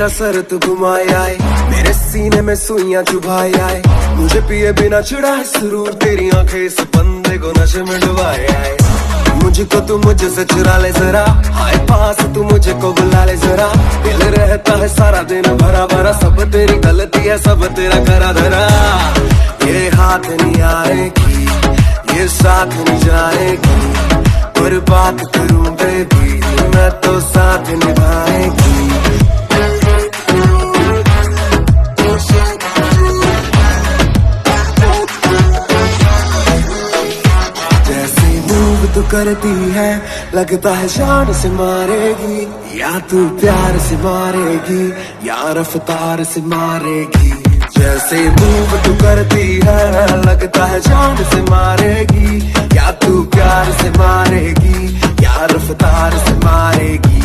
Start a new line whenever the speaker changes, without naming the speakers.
मेरा सर तू घुमाए आए, मेरे सीने में सुइयां चुभाए आए, मुझे पिए बिना चिढ़ाए सुरूर, तेरी आंखें इस बंदे को नशे में डुबाए आए। मुझको तू मुझसे चुरा ले जरा, हाय पास तू मुझे को बुला ले जरा, दिल रहता है सारा दिन भरा भरा, सब तेरी गलती है सब तेरा करा धरा। ये हाथ नहीं आएगी, ये साथ नहीं जाएगी, पर बात करूं बेबी मैं तो साथ निभाएगी। जैसे मूव तू करती है लगता है जान से मारेगी, या तू प्यार से मारेगी या रफ्तार से मारेगी। जैसे मूव तू करती है लगता है जान से मारेगी, या तू प्यार से मारेगी या रफ्तार से मारेगी।